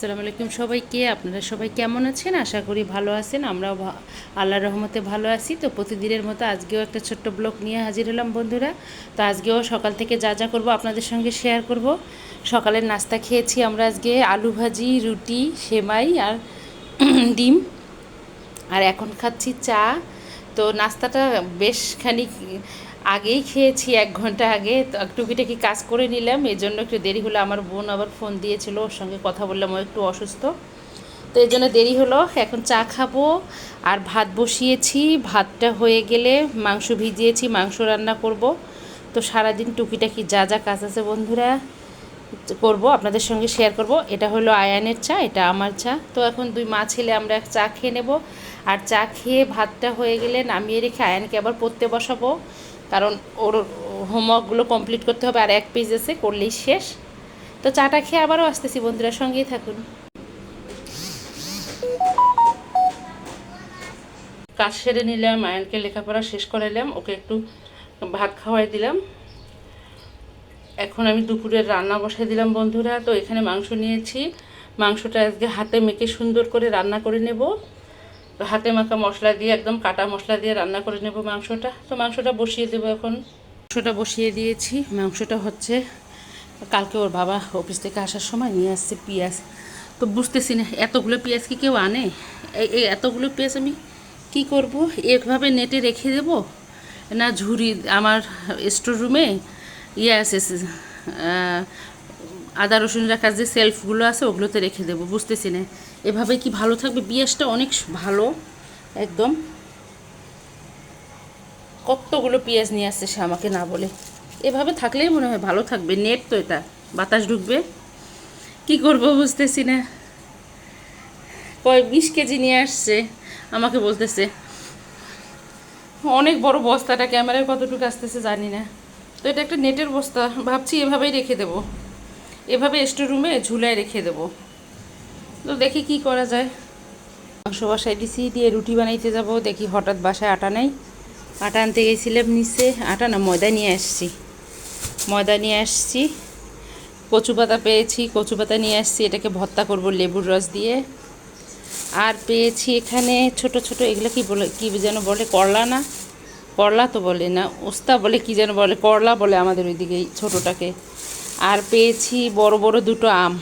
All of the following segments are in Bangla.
আসসালামু আলাইকুম সবাইকে। আপনারা সবাই কেমন আছেন? আশা করি ভালো আছেন। আমরাও আল্লাহর রহমতে ভালো আছি। তো প্রতিদিনের মতো আজকেও একটা ছোট্ট ব্লগ নিয়ে হাজির হলাম বন্ধুরা। তো আজকেও সকাল থেকে যা যা করব আপনাদের সঙ্গে শেয়ার করব। সকালের নাস্তা খেয়েছি আমরা আজকে আলু ভাজি, রুটি, সেমাই আর ডিম। আর এখন খাচ্ছি চা। তো নাস্তাটা বেশ খানিক আগেই খেয়েছি, 1 ঘন্টা আগে। তো টুকিটাকি কাজ করে নিলাম, এই জন্য একটু দেরি হলো। আমার বোন আবার ফোন দিয়েছিল, ওর সঙ্গে কথা বললাম, ও একটু অসুস্থ, তো এই জন্য দেরি হলো। এখন চা খাবো আর ভাত বসিয়েছি। ভাতটা হয়ে গেলে মাংস ভিজিয়েছি, মাংস রান্না করব। তো সারাদিন টুকিটাকি যা যা কাজ আছে বন্ধুরা করব, আপনাদের সঙ্গে শেয়ার করব। এটা হলো আয়ানের চা, এটা আমার চা। তো এখন দুই মা ছেলে আমরা চা খেয়ে নেব। আর চা খেয়ে ভাতটা হয়ে গেলে নামিয়ে রেখে আয়ানকে আবার পড়তে বসাবো, কারণ ওর হোমওয়ার্কগুলো কমপ্লিট করতে হবে। আর 1 পেজ আছে, করলেই শেষ। তো চাটা খেয়ে আবারও আসতেছি বন্ধুরা, সঙ্গেই থাকুন। কাজ সেরে নিলাম, আয়ানকে লেখাপড়া শেষ করাইলাম, ওকে একটু ভাত খাওয়াই দিলাম। এখন আমি দুপুরের রান্না বসাই দিলাম বন্ধুরা। তো এখানে মাংস নিয়েছি, মাংসটা আজকে হাতে মেখে সুন্দর করে রান্না করে নেব। তো হাতে মাখা মশলা দিয়ে, একদম কাটা মশলা দিয়ে রান্না করে নেব মাংসটা। তো মাংসটা বসিয়ে দেবো এখন। মাংসটা বসিয়ে দিয়েছি। মাংসটা হচ্ছে, কালকে ওর বাবা অফিস থেকে আসার সময় নিয়ে আসছে পেঁয়াজ। তো বুঝতেছি না এতগুলো পেঁয়াজ কি কেউ আনে? এই এতগুলো পেঁয়াজ আমি কি করব? এভাবে নেটে রেখে দেব, না ঝুড়ি আমার স্টোর রুমে আছে, আদা রসুন রাখার যে সেলফগুলো আছে ওগুলোতে রেখে দেবো, বুঝতেছি না। এভাবে কি ভালো থাকবে? পেঁয়াজটা অনেক ভালো একদম। কতগুলো পেঁয়াজ নিয়ে আসছে সে আমাকে না বলে। এভাবে থাকলেই মনে হয় ভালো থাকবে। নেট তো, এটা বাতাস ঢুকবে। কি করব বুঝতেছি না। 20 কেজি নিয়ে আসছে, আমাকে বলতেছে। অনেক বড় বস্তাটা, ক্যামেরায় কতটুকু আসতেছে জানি না। তো এটা একটা নেটের বস্তা, ভাবছি এভাবেই রেখে দেবো, এভাবে স্টোর রুমে ঝুলায় রেখে দেবো। তো দেখি কি করা যায়। মাংস বসাই দিছি, দিয়ে রুটি বানাইতে যাব। দেখি হঠাৎ বাসায় আটা নেই। আটা আনতে গেছিলাম নিচে, আটা না ময়দা নিয়ে আসছি। ময়দা নিয়ে আসছি, কচু পাতা পেয়েছি, কচু পাতা নিয়ে আসছি, এটাকে ভর্তা করব লেবুর রস দিয়ে। আর পেয়েছি এখানে ছোট ছোট, এগুলো কি বলে, কি যেন বলে, করলা না, করলা তো বলে না, ওস্তা বলে, কি যেন বলে, করলা বলে আমাদের ওইদিকে ছোটোটাকে। আর পেয়েছি বড় বড় 2টো আম।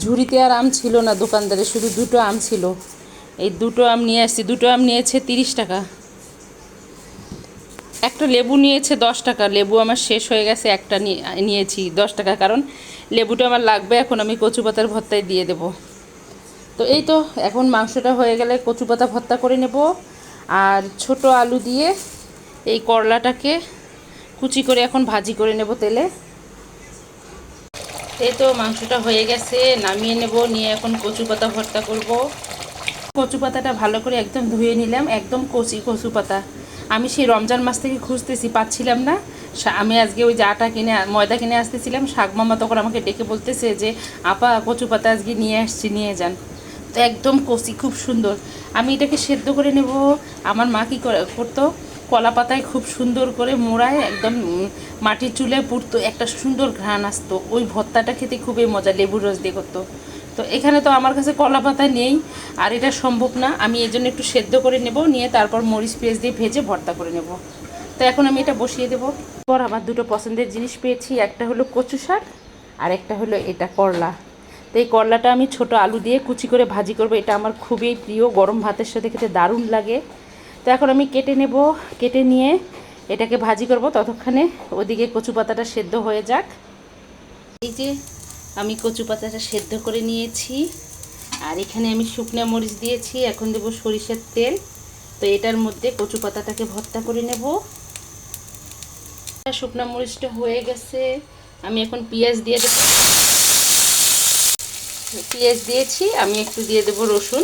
ঝুড়িতে আর আম ছিল না দোকানদারে, শুধু 2টো আম ছিল। এই 2টো আম নিয়ে আসছি। 2টো আম নিয়েছে 30 টাকা। একটা লেবু নিয়েছে 10 টাকা। লেবু আমার শেষ হয়ে গেছে, একটা নিয়েছি 10 টাকা, কারণ লেবুটা আমার লাগবে। এখন আমি কচু পাতার ভর্তায় দিয়ে দেব। তো এই তো, এখন মাংসটা হয়ে গেলে কচু পাতা ভর্তা করে নেব। আর ছোট আলু দিয়ে এই করলাটাকে কুচি করে এখন ভাজি করে নেব তেলে। এই তো মাংসটা হয়ে গেছে, নামিয়ে নেব। নিয়ে এখন কচু পাতা ভর্তা করব। কচু পাতাটা ভালো করে একদম ধুয়ে নিলাম, একদম কচি কচু পাতা। আমি সেই রমজান মাস থেকে খুঁজতেছি, পাচ্ছিলাম না। আমি আজকে ওই যে আটা কিনে, ময়দা কিনে আসতেছিলাম, শাক মামা তখন আমাকে ডেকে বলতেছে যে আপা কচু পাতা আজকে নিয়ে আসছি, নিয়ে যান। তো একদম কচি, খুব সুন্দর। আমি এটাকে সেদ্ধ করে নেব। আমার মা কী করতো, কলা পাতায় খুব সুন্দর করে মোড়ায় একদম মাটির চুলায় পুড়তো, একটা সুন্দর ঘ্রাণ আসতো। ওই ভর্তাটা খেতে খুবই মজা, লেবুর রস দিয়ে করতো। তো এখানে তো আমার কাছে কলা পাতা নেই, আর এটা সম্ভব না। আমি এই জন্য একটু সেদ্ধ করে নেব, নিয়ে তারপর মরিচ পেঁয়াজ দিয়ে ভেজে ভর্তা করে নেব। তো এখন আমি এটা বসিয়ে দেবো। পর আমার 2টো পছন্দের জিনিস পেয়েছি, একটা হলো কচু শাক আর একটা হলো এটা করলা। তো এই করলাটা আমি ছোট আলু দিয়ে কুচি করে ভাজি করব। এটা আমার খুবই প্রিয়, গরম ভাতের সাথে খেতে দারুণ লাগে। তো এখন আমি কেটে নেব, কেটে নিয়ে এটাকে ভাজি করব। ততক্ষণে ওদিকে কচু পাতাটা সেদ্ধ হয়ে যাক। এই যে আমি কচু পাতাটা সেদ্ধ করে নিয়েছি, আর এখানে আমি শুকনো মরিচ দিয়েছি। এখন দেব সরিষার তেল। তো এটার মধ্যে কচু পাতাটাকে ভর্তা করে নেব। শুকনো মরিচটা হয়ে গেছে, আমি এখন পেঁয়াজ দিয়ে দেব। পেঁয়াজ দিয়েছি, আমি একটু দিয়ে দেব রসুন।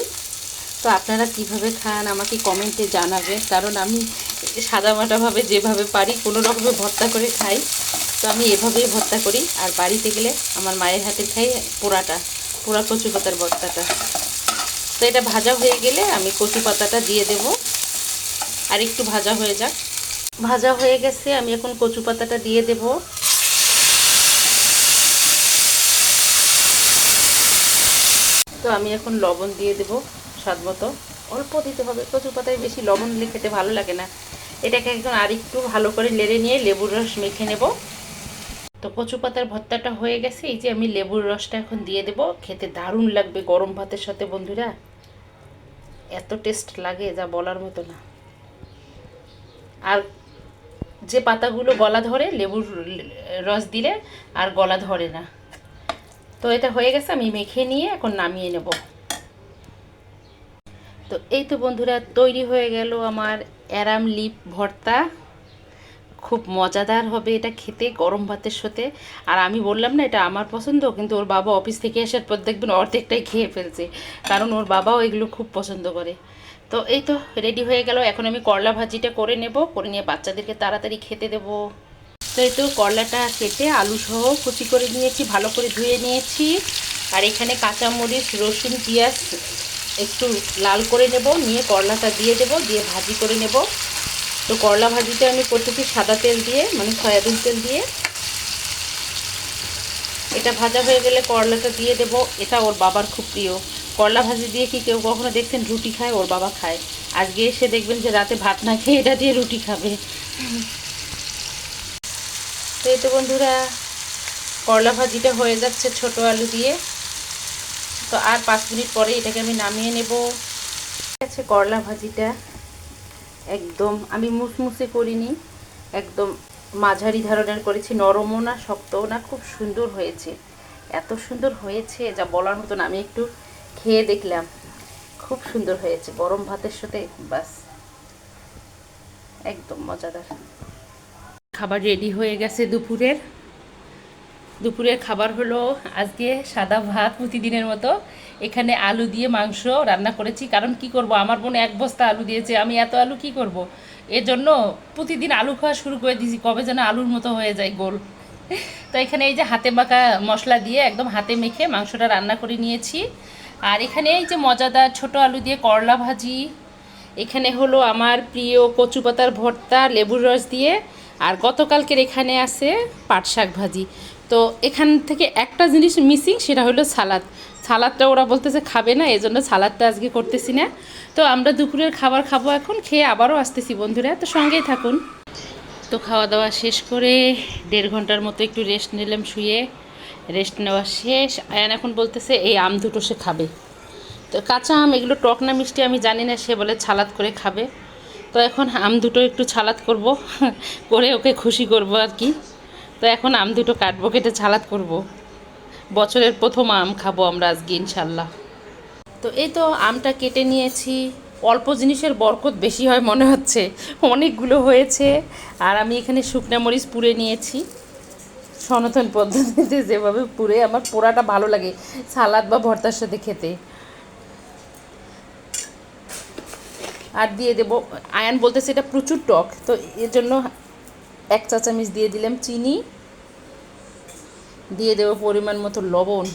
তো আপনারা কিভাবে খান আমাকে কমেন্টে জানাবেন, কারণ আমি সাদামাটাভাবে যেভাবে পারি কোনো রকমে ভর্তা করে খাই। তো আমি এভাবেই ভর্তা করি। আর বাড়িতে গেলে আমার মায়ের হাতের খাই পোড়া কচু পাতার ভর্তাটা। তো এটা ভাজা হয়ে গেলে আমি কচু পাতাটা দিয়ে দেব, আর একটু ভাজা হয়ে যাক। ভাজা হয়ে গেছে, আমি এখন কচু পাতাটা দিয়ে দেব। তো আমি এখন লবণ দিয়ে দেব স্বাদ মতো, অল্প দিতে হবে, কচু পাতায় বেশি লবণ দিলে খেতে ভালো লাগে না। এটাকে একদম আরেকটু ভালো করে নেড়ে নিয়ে লেবুর রস মেখে নেব। তো কচু পাতার ভর্তাটা হয়ে গেছে, এই যে আমি লেবুর রসটা এখন দিয়ে দেব। খেতে দারুণ লাগবে গরম ভাতের সাথে বন্ধুরা, এত টেস্ট লাগে যা বলার মতো না। আর যে পাতাগুলো গলা ধরে লেবুর রস দিলে আর গলা ধরে না। তো এটা হয়ে গেছে, আমি মেখে নিয়ে এখন নামিয়ে নেব। তো এই তো বন্ধুরা তৈরি হয়ে গেল আমার অ্যারাম লিপ ভর্তা। খুব মজাদার হবে এটা খেতে গরম ভাতের সাথে। আর আমি বললাম না এটা আমার পছন্দ, কিন্তু ওর বাবা অফিস থেকে আসার পর দেখবেন অর্ধেকটাই খেয়ে ফেলছে, কারণ ওর বাবাও এগুলো খুব পছন্দ করে। তো এই তো রেডি হয়ে গেল। এখন আমি করলা ভাজিটা করে নেব, করে নিয়ে বাচ্চাদেরকে তাড়াতাড়ি খেতে দেব। তো এই তো করলাটা কেটে আলু সহ কুচি করে নিয়েছি, ভালো করে ধুয়ে নিয়েছি। আর এখানে কাঁচামরিচ, রসুন, পেঁয়াজ একটু লাল করে নেব, নিয়ে করলাটা দিয়ে দেব, দিয়ে ভাজি করে নেব। তো করলা ভাজিটা আমি করতেছি সাদা তেল দিয়ে, মানে সয়াবিন তেল দিয়ে। এটা ভাজা হয়ে গেলে করলাটা দিয়ে দেব। এটা ওর বাবার খুব প্রিয়। করলা ভাজি দিয়ে কি কেউ কখনো দেখছেন রুটি খায়? ওর বাবা খায়। আজকে এসে দেখবেন যে রাতে ভাত না খেয়ে এটা দিয়ে রুটি খাবে। তো এই তো বন্ধুরা করলা ভাজিটা হয়ে যাচ্ছে ছোট আলু দিয়ে। তো আর 5 মিনিট পরে এটাকে আমি নামিয়ে নেব। ঠিক আছে, করলা ভাজিটা একদম আমি মুসমুসে করিনি, একদম মাঝারি ধরনের করেছি, নরমও না শক্তও না, খুব সুন্দর হয়েছে। এত সুন্দর হয়েছে যা বলার মতো না। আমি একটু খেয়ে দেখলাম, খুব সুন্দর হয়েছে গরম ভাতের সাথে, বাস একদম মজাদার। খাবার রেডি হয়ে গেছে দুপুরের খাবার হলো আজকে সাদা ভাত প্রতিদিনের মতো। এখানে আলু দিয়ে মাংস রান্না করেছি, কারণ কি করব, আমার বোন 1 বস্তা আলু দিয়েছে, আমি এত আলু কি করব, এজন্য প্রতিদিন আলু খাওয়া শুরু করে দিয়েছি, কবে যেন আলুর মতো হয়ে যায় গোল। তো এখানে এই যে হাতে মাখা মশলা দিয়ে একদম হাতে মেখে মাংসটা রান্না করে নিয়েছি। আর এখানে এই যে মজাদার ছোট আলু দিয়ে করলা ভাজি, এখানে হলো আমার প্রিয় কচু পাতার ভর্তা লেবুর রস দিয়ে, আর গতকালকের এখানে আছে পাট শাক ভাজি। তো এখান থেকে একটা জিনিস মিসিং, সেটা হলো সালাদটা ওরা বলতেছে খাবে না, এজন্য সালাদটা আজকে করতেছি না। তো আমরা দুপুরের খাবার খাবো এখন, খেয়ে আবারও আসতেছি বন্ধুরা, তো সঙ্গেই থাকুন। তো খাওয়া দাওয়া শেষ করে 1.5 ঘন্টার মতো একটু রেস্ট নিলাম, শুয়ে রেস্ট নেওয়া শেষ। আয়ান এখন বলতেছে এই আম দুটো সে খাবে। তো কাঁচা আম এগুলো টক না মিষ্টি আমি জানি না, সে বলে ছালাদ করে খাবে। তো এখন আম দুটো একটু ছালাদ করব, করে ওকে খুশি করব আর কি। তো এখন আম দুটো কাটবো, কেটে ছালাদ করব। বছরের প্রথম আম খাবো আমরা আজকে ইনশাল্লাহ। তো এই তো আমটা কেটে নিয়েছি। অল্প জিনিসের বরকত বেশি হয় মনে হচ্ছে, অনেকগুলো হয়েছে। আর আমি এখানে শুকনা মরিচ পুড়ে নিয়েছি সনাতন পদ্ধতিতে, যেভাবে পুড়ে আমার পোড়াটা ভালো লাগে সালাদ বা ভর্তার সাথে খেতে। আর দিয়ে দেবো, আয়ান বলতেছে এটা প্রচুর টক, তো এর জন্য 1 চা চামচ দিয়ে দিলাম চিনি, দিয়ে দেবো পরিমাণ মতো লবণ,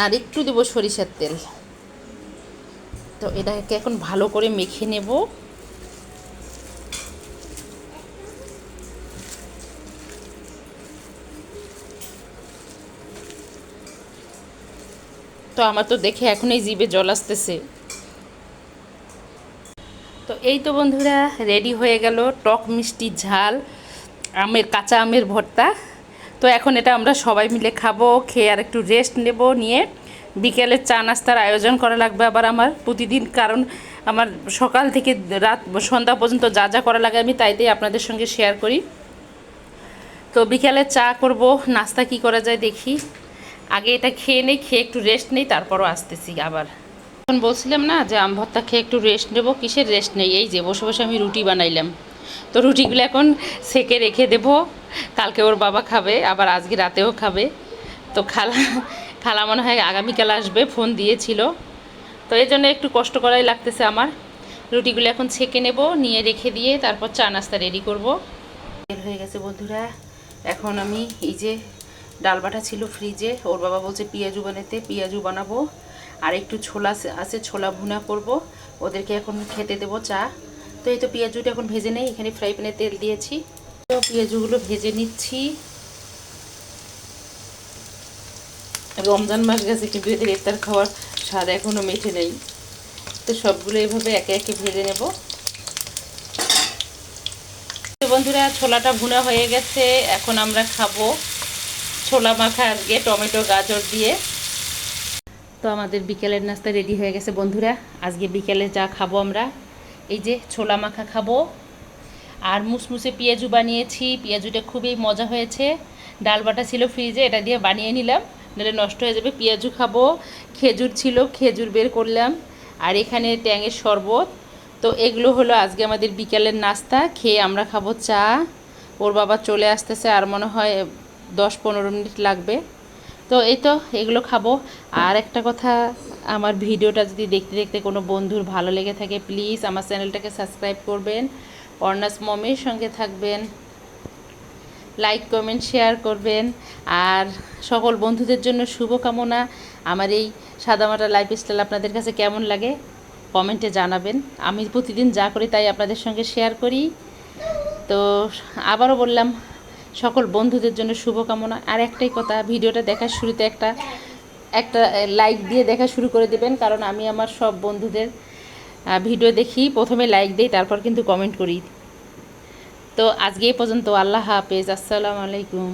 আর একটু দেবো সরিষার তেল। তো এটাকে এখন ভালো করে মেখে নেব। তো আমার তো দেখে এখনই জিভে জল আসতেছে। তো এই তো বন্ধুরা রেডি হয়ে গেল টক মিষ্টি ঝাল কাঁচা আমের ভর্তা। তো এখন এটা আমরা সবাই মিলে খাবো, খেয়ে আর একটু রেস্ট নেব, নিয়ে বিকেলে চা নাস্তার আয়োজন করা লাগবে আবার আমার প্রতিদিন, কারণ আমার সকাল থেকে রাত সন্ধ্যা পর্যন্ত যা যা করা লাগে আমি তাই আপনাদের সঙ্গে শেয়ার করি। তো বিকেলে চা করব, নাস্তা কি করা যায় দেখি। আগে এটা খেয়ে নেই, খেয়ে একটু রেস্ট নেই, তারপরও আসতেছি আবার। এখন বলছিলাম না যে আম ভর্তা খেয়ে একটু রেস্ট নেব, কিসের রেস্ট নেই, এই যে বসে বসে আমি রুটি বানাইলাম। তো রুটিগুলো এখন সেকে রেখে দেব, কালকে ওর বাবা খাবে, আবার আজকে রাতেও খাবে। তো খালা মনে হয় আগামীকাল আসবে, ফোন দিয়েছিল। তো এই জন্য একটু কষ্ট করাই লাগতেছে আমার। রুটিগুলো এখন ছেঁকে নেব, নিয়ে রেখে দিয়ে তারপর চা নাস্তা রেডি করব। বের হয়ে গেছে বন্ধুরা। এখন আমি এই যে ডাল বাটা ছিল ফ্রিজে, ওর বাবা বলছে পেঁয়াজু বানাতে, পেঁয়াজু বানাবো। আর একটু ছোলা আছে, ছোলা ভুনা করব, ওদেরকে এখন খেতে দেবো চা। তো এই তো পেঁয়াজুটা এখন ভেজে নেই, এখানে ফ্রাই প্যানে তেল দিয়েছি, তো পেঁয়াজুগুলো ভেজে নিচ্ছি। রমজান মাস গেছে কিন্তু এদের ইফতার খাওয়ার স্বাদ এখনও মেটে নেই। তো সবগুলো এইভাবে একে একে ভেজে নেব। তো বন্ধুরা, ছোলাটা ভুনা হয়ে গেছে, এখন আমরা খাবো ছোলা মাখা আজকে টমেটো গাজর দিয়ে। তো আমাদের বিকেলের নাস্তা রেডি হয়ে গেছে বন্ধুরা। আজকে বিকেলে যা খাবো আমরা, এই যে ছোলা মাখা খাবো, আর মুসমুসে পেঁয়াজু বানিয়েছি। পেঁয়াজুটা খুবই মজা হয়েছে। ডাল বাটা ছিল ফ্রিজে, এটা দিয়ে বানিয়ে নিলাম, নাহলে নষ্ট হয়ে যাবে। পেঁয়াজু খাবো, খেজুর ছিল, খেজুর বের করলাম, আর এখানে ট্যাঙের শরবত। তো এগুলো হলো আজকে আমাদের বিকেলের নাস্তা। খেয়ে আমরা খাবো চা। ওর বাবা চলে আসতেছে, আর মনে হয় 10-15 মিনিট লাগবে। তো এই তো এগুলো খাবো। আর একটা কথা, আমার ভিডিওটা যদি দেখতে দেখতে কোনো বন্ধুর ভালো লেগে থাকে, প্লিজ আমার চ্যানেলটাকে সাবস্ক্রাইব করবেন, অর্ণাস মমের সঙ্গে থাকবেন, লাইক কমেন্ট শেয়ার করবেন। আর সকল বন্ধুদের জন্য শুভকামনা। আমার এই সাদামাটা লাইফস্টাইল আপনাদের কাছে কেমন লাগে কমেন্টে জানাবেন। আমি প্রতিদিন যা করি তাই আপনাদের সঙ্গে শেয়ার করি। তো আবারও বললাম, সকল বন্ধুদের জন্য শুভকামনা। আর একটাই কথা, ভিডিওটা দেখার শুরুতে একটা একটা লাইক দিয়ে দেখা শুরু করে দেবেন, কারণ আমি আমার সব বন্ধুদের ভিডিও দেখি, প্রথমে লাইক দিই, তারপর কিন্তু কমেন্ট করি। তো আজকে এই পর্যন্ত। আল্লাহ হাফেজ, আসসালামু আলাইকুম।